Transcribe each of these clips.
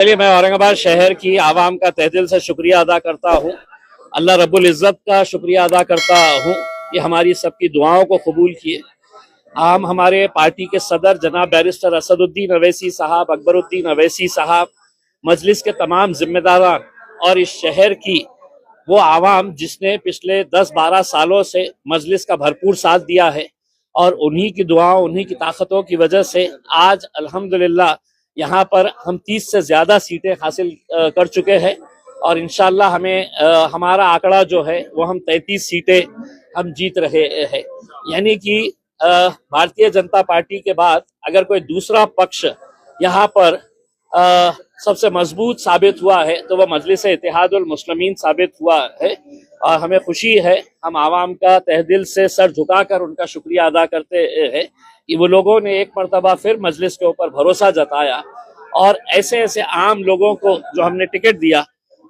चलिए, मैं औरंगाबाद शहर की आवाम का तहे दिल से शुक्रिया अदा करता हूँ। अल्लाह रब्बुल इज़्ज़त का शुक्रिया अदा करता हूँ कि हमारी सबकी दुआओं को कबूल किए। हमारे पार्टी के सदर जनाब बैरिस्टर असदुद्दीन अवैसी साहब, अकबरुद्दीन अवैसी साहब, मजलिस के तमाम जिम्मेदारान और इस शहर की वो आवाम जिसने पिछले 10-12 सालों से मजलिस का भरपूर साथ दिया है और उन्हीं की दुआओं, उन्हीं की ताकतों की वजह से आज अल्हम्दुलिल्लाह यहाँ पर हम 30 से ज़्यादा सीटें हासिल कर चुके हैं और इंशाल्लाह हमारा आंकड़ा जो है वो हम 33 सीटें हम जीत रहे हैं। यानी कि भारतीय जनता पार्टी के बाद अगर कोई दूसरा पक्ष यहाँ पर सबसे मजबूत साबित हुआ है तो वह मजलिस इत्तेहादुल मुस्लिमीन साबित हुआ है और हमें खुशी है। हम आवाम का तहे दिल से सर झुकाकर उनका शुक्रिया अदा करते हैं कि वो लोगों ने एक मरतबा फिर मजलिस के ऊपर भरोसा जताया और ऐसे ऐसे आम लोगों को जो हमने टिकट दिया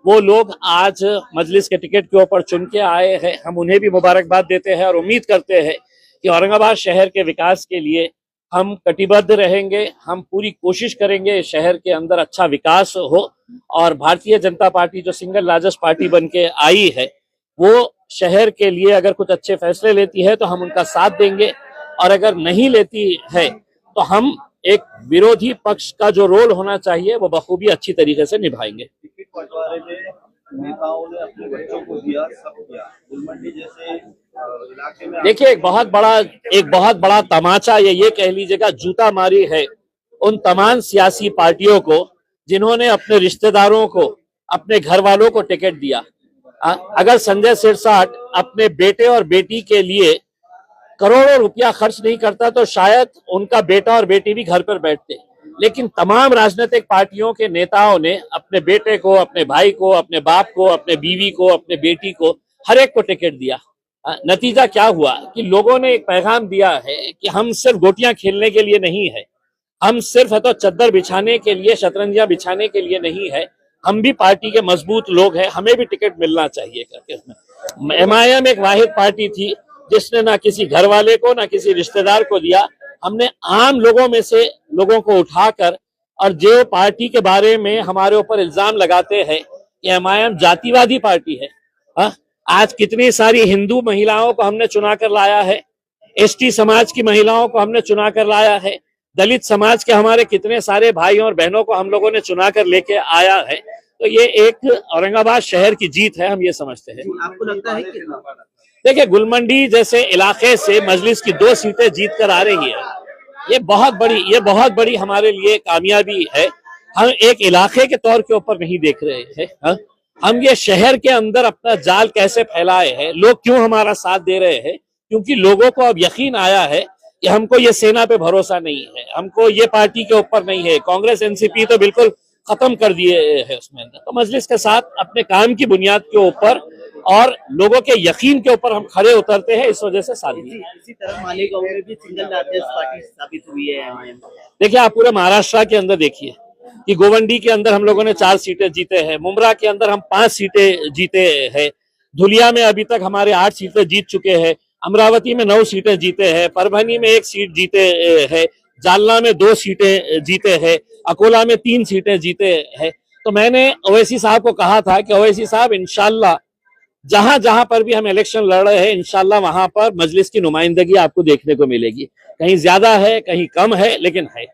वो लोग आज मजलिस के टिकट के ऊपर चुन के आए हैं। हम उन्हें भी मुबारकबाद देते हैं और उम्मीद करते हैं कि औरंगाबाद शहर के विकास के लिए हम कटिबद्ध रहेंगे। हम पूरी कोशिश करेंगे शहर के अंदर अच्छा विकास हो और भारतीय जनता पार्टी जो सिंगल लार्जेस्ट पार्टी बन के आई है वो शहर के लिए अगर कुछ अच्छे फैसले लेती है तो हम उनका साथ देंगे और अगर नहीं लेती है तो हम एक विरोधी पक्ष का जो रोल होना चाहिए वो बखूबी अच्छी तरीके से निभाएंगे। नेताओं ने अपने बच्चों को दिया, सब किया। गुलमंडी जैसे इलाके में देखिए, एक बहुत बड़ा तमाचा ये कह लीजिएगा जूता मारी है उन तमाम सियासी पार्टियों को जिन्होंने अपने रिश्तेदारों को, अपने घर वालों को टिकट दिया। अगर संजय सिरसाट अपने बेटे और बेटी के लिए करोड़ों रुपया खर्च नहीं करता तो शायद उनका बेटा और बेटी भी घर पर बैठते, लेकिन तमाम राजनीतिक पार्टियों के नेताओं ने अपने बेटे को, अपने भाई को, अपने बाप को, अपने बीवी को, अपने बेटी को, हर एक को टिकट दिया। नतीजा क्या हुआ कि लोगों ने एक पैगाम दिया है कि हम सिर्फ गोटियां खेलने के लिए नहीं है, हम सिर्फ है तो चद्दर बिछाने के लिए, शतरंजियां बिछाने के लिए नहीं है, हम भी पार्टी के मजबूत लोग हैं, हमें भी टिकट मिलना चाहिए करके। एमआईएम एक वाहिद पार्टी थी जिसने ना किसी घर वाले को ना किसी रिश्तेदार को दिया। हमने आम लोगों में से लोगों को उठाकर, और जो पार्टी के बारे में हमारे ऊपर इल्जाम लगाते हैं कि एमआईएम जातिवादी पार्टी है, आज कितनी सारी हिंदू महिलाओं को हमने चुना कर लाया है, एसटी समाज की महिलाओं को हमने चुना कर लाया है, दलित समाज के हमारे कितने सारे भाइयों और बहनों को हम लोगों ने चुना कर लेके आया है। तो ये एक औरंगाबाद शहर की जीत है, हम ये समझते हैं। आपको लगता है कि देखिए, गुलमंडी जैसे इलाके से मजलिस की 2 सीटें जीत कर आ रही है, ये बहुत बड़ी हमारे लिए कामयाबी है। हम एक इलाके के तौर के ऊपर नहीं देख रहे हैं, हम ये शहर के अंदर अपना जाल कैसे फैलाए हैं, लोग क्यों हमारा साथ दे रहे हैं, क्योंकि लोगों को अब यकीन आया है कि हमको ये सेना पे भरोसा नहीं है, हमको ये पार्टी के ऊपर नहीं है। कांग्रेस एनसीपी तो बिल्कुल खत्म कर दिए है उसमें। तो मजलिस के साथ अपने काम की बुनियाद के ऊपर और लोगों के यकीन के ऊपर हम खड़े उतरते हैं, इस वजह से साथ दी। इसी तरह मालेगांव में भी सिंगल लार्जेस्ट पार्टी साबित हुई है एमआईएम। देखिए, आप पूरे महाराष्ट्र के अंदर देखिए कि गोवंडी के अंदर हम लोगों ने 4 सीटें जीते हैं, मुमरा के अंदर हम 5 सीटें जीते हैं, धुलिया में अभी तक हमारे 8 सीटें जीत चुके हैं, अमरावती में 9 सीटें जीते हैं, परभनी में 1 सीट जीते हैं, जालना में 2 सीटें जीते हैं, अकोला में 3 सीटें जीते हैं। तो मैंने ओवैसी साहब को कहा था कि ओवैसी साहब, इंशाल्लाह जहां जहां पर भी हम इलेक्शन लड़ रहे हैं इंशाल्लाह वहां पर मजलिस की नुमाइंदगी आपको देखने को मिलेगी। कहीं ज्यादा है, कहीं कम है, लेकिन है।